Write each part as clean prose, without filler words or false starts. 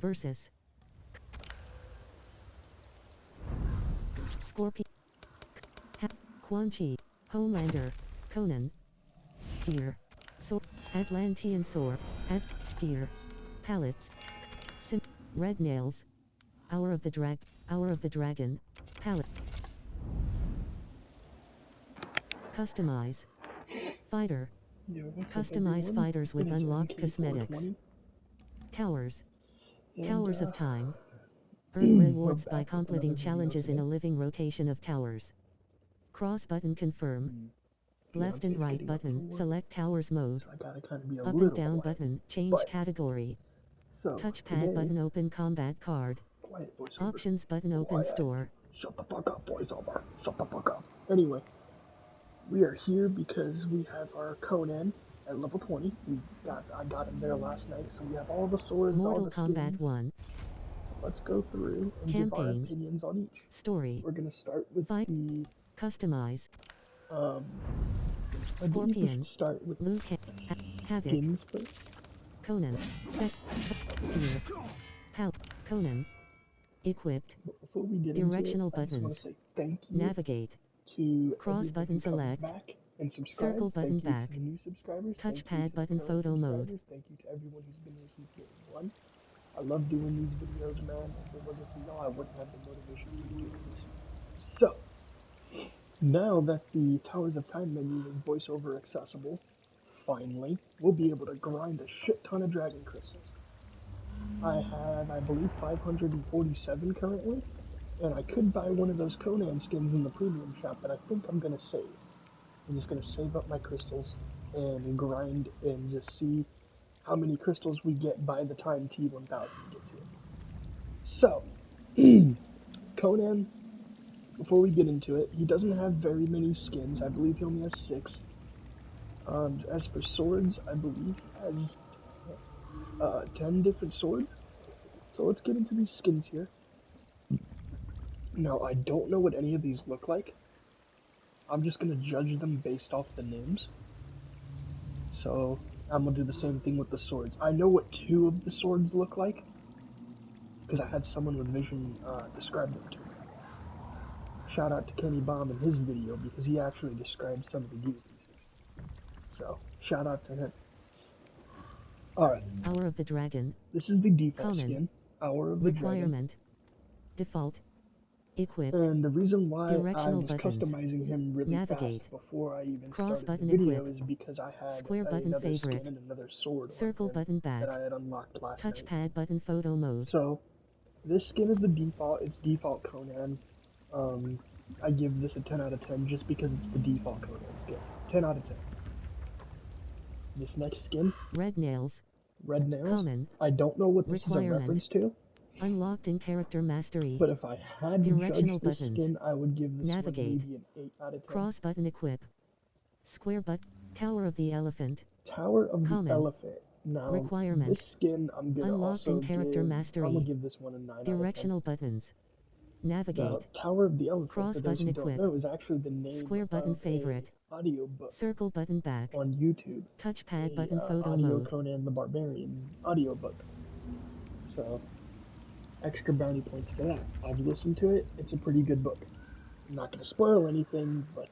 Versus. Scorpion. Quan Chi. Homelander. Conan. Fear. Atlantean Sword. Fear. Pallets. Red Nails. Hour of the Dragon. Palette. Customize. Fighter. Customize fighters with unlocked cosmetics. Towers. Towers of Time. Earn rewards by completing challenges in a living rotation of towers. Cross button confirm. Left and right button select towers mode. Up and down button change category. Touchpad button open combat card. Options button open store. Shut the fuck up, voiceover. Shut the fuck up. Anyway, we are here because we have our Conan at level 20. I got him there last night, so we have all the swords, Mortal all the skins. Kombat 1. So let's go through and give our opinions on each. Story. We're gonna start with the customize. Scorpion. Start with Luke Havoc. Skins first. Conan. Fear. Conan. Equipped. But before we get Directional into it, buttons. I just want to say thank you Navigate. to Cross button select. Back and subscribe. Circle button thank back. You to the new subscribers. Touchpad button current photo mode. Thank you to everyone who's been here since day one. I love doing these videos, man. If it wasn't for y'all, I wouldn't have the motivation to do this. So, now that the Towers of Time menu is voiceover accessible, finally, we'll be able to grind a shit ton of dragon crystals. I have, I believe, 547 currently, and I could buy one of those Conan skins in the premium shop, but I think I'm going to save. I'm just going to save up my crystals and grind and just see how many crystals we get by the time T1000 gets here. So, Conan, before we get into it, he doesn't have very many skins. I believe he only has 6. As for swords, I believe he has 10 different swords. So let's get into these skins here. Now, I don't know what any of these look like. I'm just going to judge them based off the names. So, I'm going to do the same thing with the swords. I know what 2 of the swords look like, because I had someone with vision describe them to me. Shout out to Kenny Baum in his video, because he actually described some of the gear pieces. So, shout out to him. Alright. Hour of the Dragon. This is the default Common. skin. Hour of the Requirement. Dragon. Default. Equipped. And the reason why I Directional was buttons. customizing him really Navigate. fast before I even Cross started button the video equip. is because I had Square button another favorite. skin and another sword Circle on him button back. that I had unlocked last night. Touchpad button photo mode. So, this skin is the default. It's default Conan. I give this a 10 out of 10 just because it's the default Conan skin. 10 out of 10. This next skin, Red Nails. Red Nails. Common. I don't know what this is a Requirement. reference to, Unlocked in character mastery. but if I had to judge Directional this buttons. skin, I would give this Navigate. one maybe an 8 out of 10. Cross button equip. Square button. Tower of the Elephant. Tower of Common. the Elephant. Now, Requirement. this skin, I'm gonna Unlocked also in character give, mastery. I'm gonna give this one a 9 Directional buttons. out Navigate. of 10. Tower of the Elephant, Cross for those button who don't equip. know, is actually the name Square button of favorite. a audiobook Circle button back. on YouTube. Touchpad button photo Audio mode. Conan the Barbarian audiobook. So, extra brownie points for that. I've listened to it. It's a pretty good book. I'm not going to spoil anything, but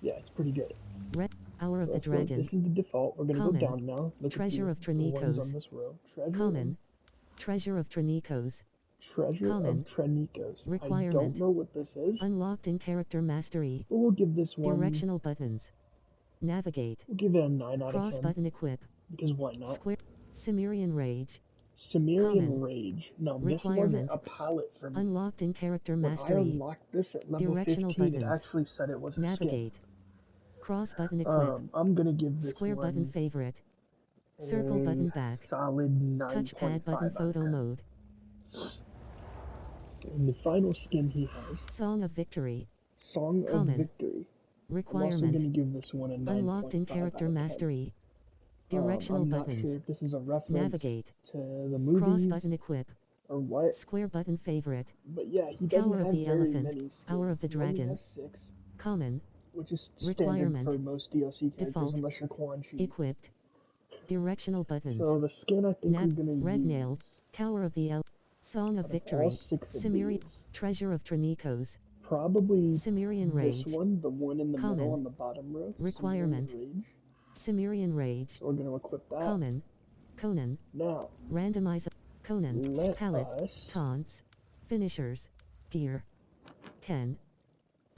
yeah, it's pretty good. Red. Hour of So the let's go. Dragon. This is the default. We're going to go Common. down now. Look Treasure at of the ones Tranikos. on this row. Treasure Common. Treasure of Tranikos. Treasure Common. of Tranikos. I Requirement. don't know what this is, Unlocked in character mastery. but we'll give this one. Directional buttons. Navigate. We'll give it a 9 out of Cross 10 button equip. because why not? Square. Cimmerian Rage. Cimmerian Common. Rage. Now this wasn't Requirement. a palette for me. Unlocked in character When I mastery. unlocked this at level Directional 15, it buttons. actually said it was a skin. Navigate. Cross button equip. I'm gonna give this Square one button favorite. Circle button back. solid 9.5 Touchpad button out of photo 10. mode. And the final skin he has, Song of Victory. Song Common. of Victory. I'm also Requirement. gonna give this one a 9.5 Unlocked in character out of 10. mastery. Directional I'm not buttons. sure if this is a reference Navigate. to the Cross movies button equip. or what, Square button favorite. but yeah, he doesn't Tower of have the very Elephant. many skins. Hour of the He only Dragon. has 6, Common. which is standard Requirement. for most DLC characters Default. unless you're Quan Chi. Equipped. Directional buttons. So the skin I think Nav. we're gonna Red use Nails. Tower of the Song of Out of all Victory. 6 of Cimmerian. these, Treasure of Trinicos. probably Cimmerian this Rage. one, the one in the middle Common. on the bottom row. Requirement. Cimmerian Rage. Cimmerian Rage. So we're going to equip that. Common. Konnan. Now, Randomize. Konnan. let Palette. us Taunts. Finishers. Gear. 10.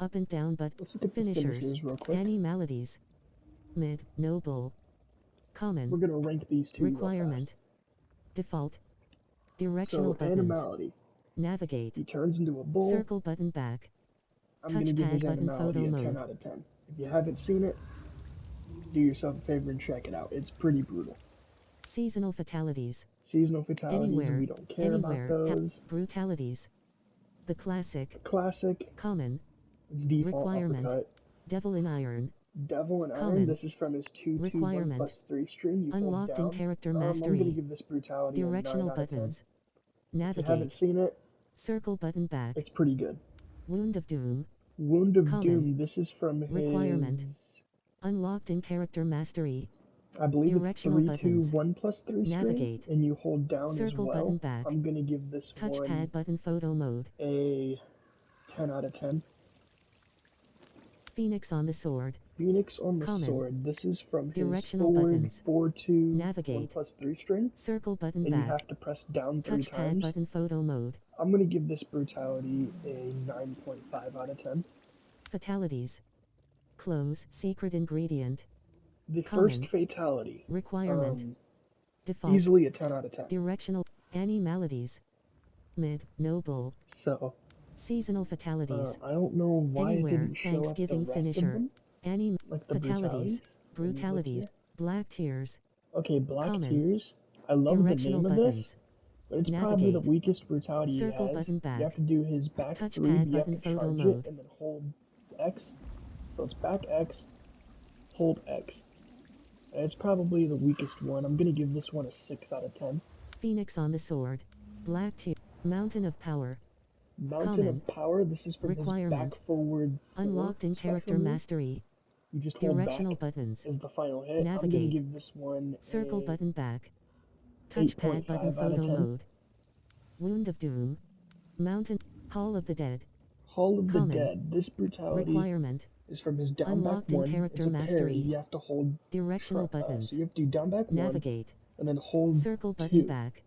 Up and down but let's look at the finishers. finishers real quick. Any maladies. Mid. Noble. Common. We're going to rank these two real Requirement. fast. Default. Directional So, buttons. animality. Navigate. He turns into a bull. Circle button back. I'm going to give his touchpad button animality photo a 10 mode. out of 10. If you haven't seen it, do yourself a favor and check it out. It's pretty brutal. Seasonal fatalities. Seasonal fatalities, Anywhere. we don't care about those. Brutalities. The classic. Classic, Common. it's default Requirement. uppercut. Devil in Iron. Devil and Iron, Common. this is from his 2-2-1 Requirement. plus 3 string. You Unlocked hold in down. character I'm going mastery. to give this brutality Directional a 9 out of 10. buttons. If you haven't Navigate. seen it, Circle button back. it's pretty good. Wound of Doom. Wound of Common. Doom, this is from his... Requirement. Unlocked in character mastery. I believe it's Directional 3-2-1 plus 3 string, Navigate. and you hold down Circle as well. button back. I'm going to give this Touchpad one button photo mode. a 10 out of 10. Phoenix on the sword. Phoenix on the Common. sword. This is from his Directional forward buttons. 4-2 Navigate. 1 plus 3 string, Circle button and you back. have to press down 3 Touchpad times. button photo mode. I'm going to give this brutality a 9.5 out of 10. Fatalities. Close. Secret ingredient. The Common. first fatality, Requirement. Default. easily a 10 out of 10. Directional. Any maladies. Mid. Noble. So, Seasonal fatalities. I don't know why it Anywhere. didn't show up the Thanksgiving rest finisher. of them, Any like the fatalities. brutalities. Brutalities. Black tears. Okay, Black Common. Tears. I love the Directional name of buttons. this, but it's probably the Navigate. weakest brutality he Circle has. button back. You have to do his back Touchpad 3, you have button to photo charge mode. it, and then hold X. So it's back X, hold X. And it's probably the weakest one. I'm going to give this one a 6 out of 10. Phoenix on the sword. Black tear. Mountain of power. Mountain Common. of Power, this is from his Requirement. back forward 4 Unlocked in character special move. mastery. You just hold Directional back buttons. is the final hit. I'm going Navigate. to give this one Circle a button back. Touchpad 8.5 button out of photo 10. mode. Wound of Doom. Mountain. Hall of the Dead. Hall of Common. the Dead. This brutality Requirement. is from his down back Unlocked in 1. character It's a parry. mastery. You have to hold Directional buttons. so you have to do down back 1 Navigate. and then hold Circle button 2. back.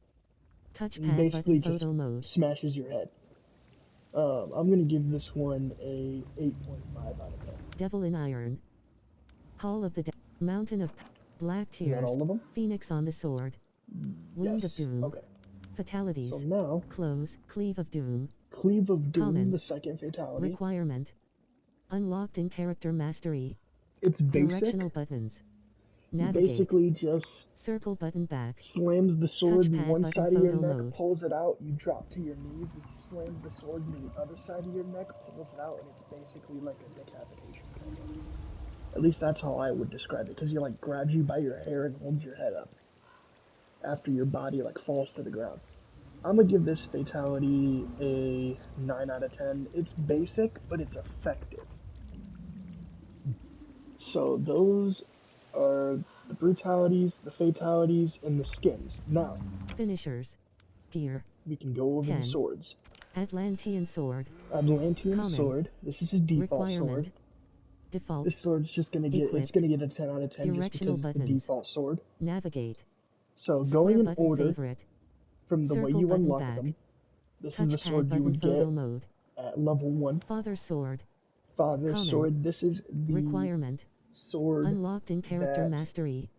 And Touchpad basically button just photo mode. smashes your head. I'm going to give this one a 8.5 out of 10. Devil in Iron. Hall of the Dead. Mountain of Black Is that Tears. all of them? Phoenix on the sword. Wound Yes. of Doom. Okay. Fatalities. So now, Close. Cleave of Doom. Cleave of Doom, Common. the second fatality. Requirement. Unlocked in character mastery. It's basic. Directional buttons. He Navigate. basically just Circle button back. slams the sword in Touchpad one button side of your photo neck, mode. pulls it out, you drop to your knees, he slams the sword into the other side of your neck, pulls it out, and it's basically like a decapitation. At least that's how I would describe it, because he like grabs you by your hair and holds your head up after your body like falls to the ground. I'm gonna give this fatality a 9 out of 10. It's basic, but it's effective. So those are the brutalities, the fatalities, and the skins. Now, Finishers. Gear. we can go over 10. the swords. Atlantean sword. Atlantean Common. sword. This is his default Requirement. sword. Default. This sword's just gonna get Equipped. it's gonna get a 10 out of 10 just Directional because it's the buttons. default sword. Navigate. So Square going in button order favorite. from the way Circle you button unlock back. them. This is the Touchpad sword you button would photo get mode. at level 1. Father's sword. Father's Common. sword. This is the Requirement. sword Unlocked in character that mastery.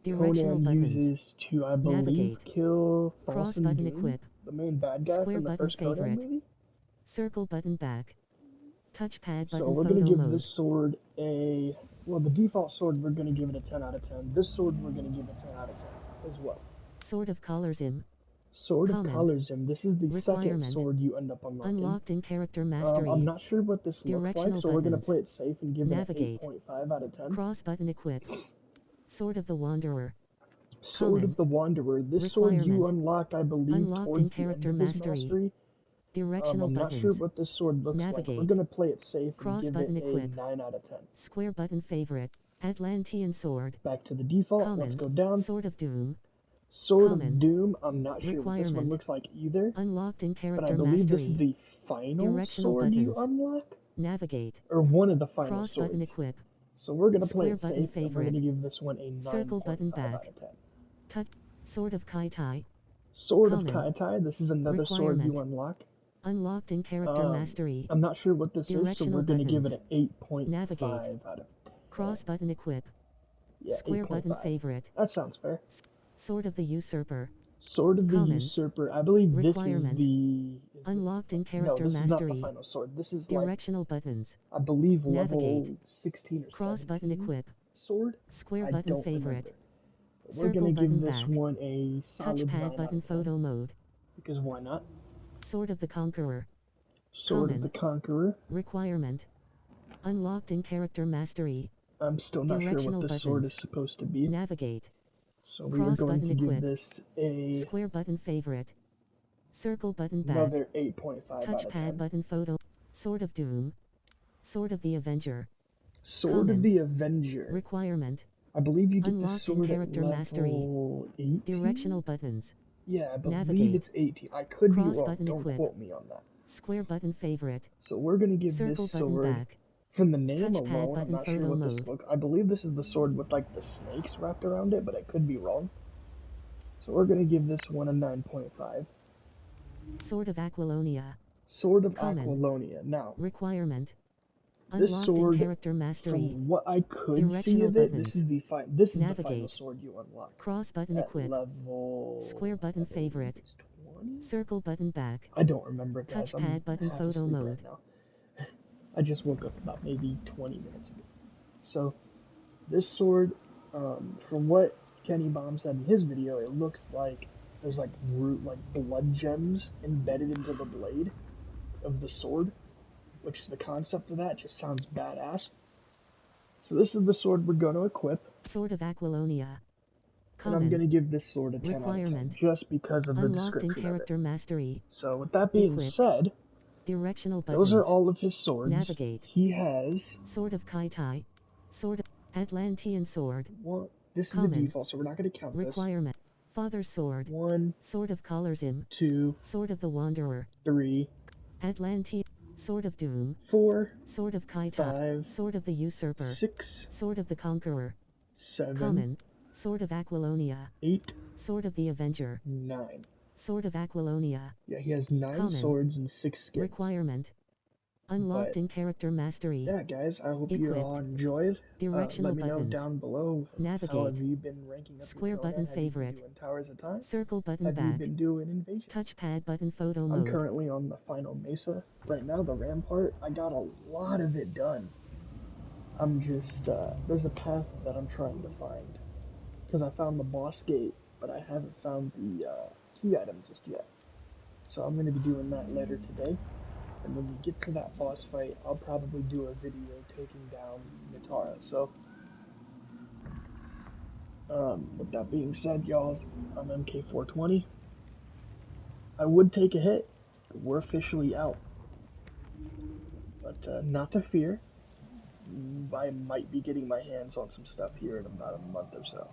Directional Conan buttons. uses to, I believe, Navigate. kill Cross Falsen button Doom, equip. the main bad guy Square from the button first Conan favorite. movie. Circle button back. Touchpad So button we're photo gonna give mode. this sword a, well, the default sword we're gonna give it a 10 out of 10. This sword we're gonna give a 10 out of 10 as well. Sword of Collars him. Sword Common. of Colors him. This is the second Requirement. sword you end up unlocking. Unlocked in character mastery. I'm not sure what this looks like, Directional so we're gonna buttons. play it safe and give Navigate. it an 8.5 out of 10. Cross button equip. Sword of the Wanderer. Sword Common. of the Wanderer. This sword you Requirement. unlock, I believe, Unlocked towards in the character end of his mastery. mastery. Directional I'm not buttons. sure what this sword looks like. Navigate. We're gonna play it safe Cross and give button it a equip. 9 out of 10. Square button favorite. Atlantean sword. Back to the default. Common. Let's go down. Sword of Doom. Sword of Common. Doom, I'm not sure what this one Requirement. looks like either, Unlocked in but I character believe this is mastery. the final Directional sword you buttons. unlock, Navigate. or one of the final Cross button swords. equip. So we're gonna play Square it button safe, and we're favorite. gonna give this one a 9.5 Circle button out back. of 10. Touch. Sword of Kai Tai. Sword Common. of Kai. This is another sword you Requirement. unlock. Unlocked in character mastery. I'm not sure what this is, so Directional we're gonna give buttons. it an 8.5 Navigate. out of 10. Cross button equip. Yeah, Square button 8.5. favorite. That sounds fair. Sword of the Usurper. Sword of the Common. Usurper. I believe this is Requirement. the... Unlocked in No, character this is not the mastery. final sword. This is like, Directional buttons. I believe, level Navigate. 16 or Cross 17 button equip. sword. Square I button don't favorite. remember. But we're Circle gonna button give this back. one a solid 9 Touchpad out button of 10. photo mode. Because why not? Sword of the Conqueror. Sword Common. of the Conqueror. Requirement. Unlocked in character mastery. I'm still not sure Directional what this sword buttons. is supposed to be. Navigate. So we are Cross going button to give equip. this a Square button favorite. Circle button back. another 8.5 out of Touchpad 10. button photo. Sword of Doom. Sword of the Avenger. Sword Common. of the Avenger. Requirement. I believe you get Unlocked this in sword at character level mastery. 18? Directional buttons. Yeah, I believe Navigate. it's 18. I could be Cross wrong. button Don't equip. quote me on that. Square button favorite. So we're going to give Circle this button sword, back. from the name Touchpad alone, I'm button not sure photo what this mode. looks. I believe this is the sword with like the snakes wrapped around it, but I could be wrong. So we're going to give this one a 9.5. Sword of Aquilonia. Sword of Common. Aquilonia. Now, Requirement. this Unlocked sword, in character mastery. from what I could see Directional of it, buttons. this is the final Navigate. sword you unlock. Cross button At equip. level... Square button I believe favorite. it's 20? Circle button back. I don't remember, guys. I'm Touchpad button half photo asleep mode. right now. I just woke up about maybe 20 minutes ago. So, this sword, from what Kenny Baum said in his video, it looks like there's like blood gems embedded into the blade of the sword, which is the concept of that. Just sounds badass. So this is the sword we're going to equip, Sword of Aquilonia. and I'm going Common. to give this sword a 10 out of 10, Requirement. just because of the Unlocked in description of it. character mastery. So with that being Equipped. said, Directional buttons. those are all of his swords. Navigate. He has... Sword of Kai Tai. Sword of Atlantean sword. Well, this is Common. the default, so we're not going to count Requirement. Father's sword. 1, Sword of Colorzim. 2, Sword of the Wanderer. 3, Atlantean. Sword of Doom. 4, Sword of Kai Tai. 5, Sword of the Usurper. 6, Sword of the Conqueror. 7, Common. Sword of Aquilonia. 8, Sword of the Avenger. 9. Sword of Aquilonia. Yeah, he has 9 Common. swords and 6 skins. Requirement. Unlocked But, in character mastery. yeah, guys, I hope you Equipped. all enjoyed. Directional Let me know buttons. down below how Navigate. have you been ranking up Square your Conan? button Have you been favorite. doing Towers of Time? Circle button Have you back. been doing Invasions? Touchpad button photo I'm mode. currently on the final Mesa right now, the Rampart. I got a lot of it done. I'm just, there's a path that I'm trying to find. Because I found the boss gate, but I haven't found the key item just yet. So I'm going to be doing that later today. And when we get to that boss fight, I'll probably do a video taking down Mitara. So, with that being said, y'all, I'm MK420. I would take a hit, but we're officially out. But not to fear, I might be getting my hands on some stuff here in about a month or so.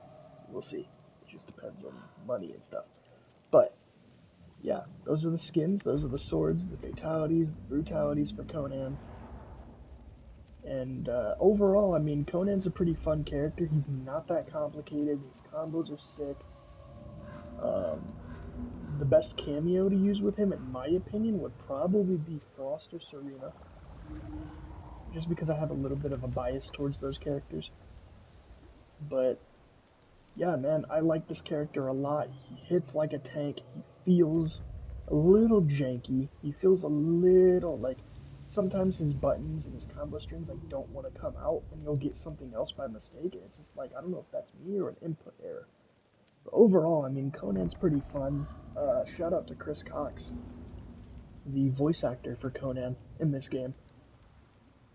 We'll see. It just depends on money and stuff. But, yeah, those are the skins, those are the swords, the fatalities, the brutalities for Conan. And overall, I mean, Conan's a pretty fun character. He's not that complicated. His combos are sick. The best cameo to use with him, in my opinion, would probably be Frost or Serena. Just because I have a little bit of a bias towards those characters. But, yeah, man, I like this character a lot. He hits like a tank. He feels a little janky. He feels a little, like, sometimes his buttons and his combo strings, like, don't want to come out, and you'll get something else by mistake, and it's just like, I don't know if that's me or an input error. But overall, I mean, Conan's pretty fun. Shout out to Chris Cox, the voice actor for Conan in this game.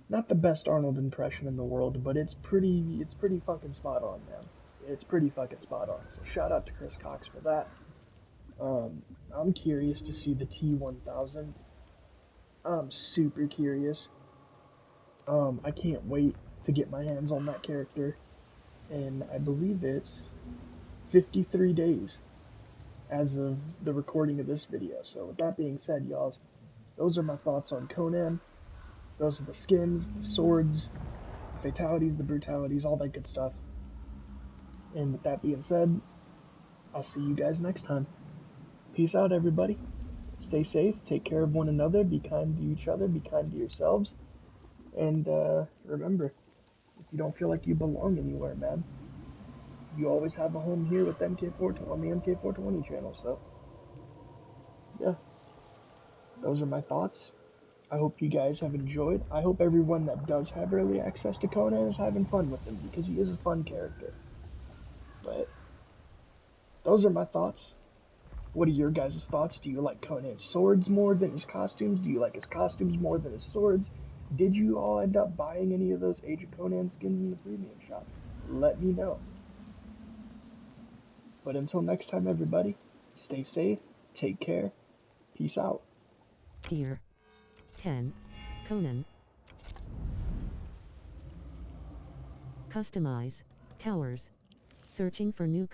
Not the best Arnold impression in the world, but it's pretty fucking spot on, man. It's pretty fucking spot on. So shout out to Chris Cox for that. I'm curious to see the T-1000. I'm super curious. I can't wait to get my hands on that character. And I believe it's 53 days as of the recording of this video. So with that being said, y'all, those are my thoughts on Konnan. Those are the skins, the swords, the fatalities, the brutalities, all that good stuff. And with that being said, I'll see you guys next time. Peace out, everybody. Stay safe, take care of one another, be kind to each other, be kind to yourselves. And remember, if you don't feel like you belong anywhere, man, you always have a home here with MK420 on the MK420 channel. So, yeah, those are my thoughts. I hope you guys have enjoyed. I hope everyone that does have early access to Konnan is having fun with him, because he is a fun character. But those are my thoughts. What are your guys' thoughts? Do you like Konnan's swords more than his costumes? Do you like his costumes more than his swords? Did you all end up buying any of those Age of Konnan skins in the premium shop? Let me know. But until next time, everybody, stay safe, take care, peace out. Tier 10. Konnan. Customize. Towers. Searching for new...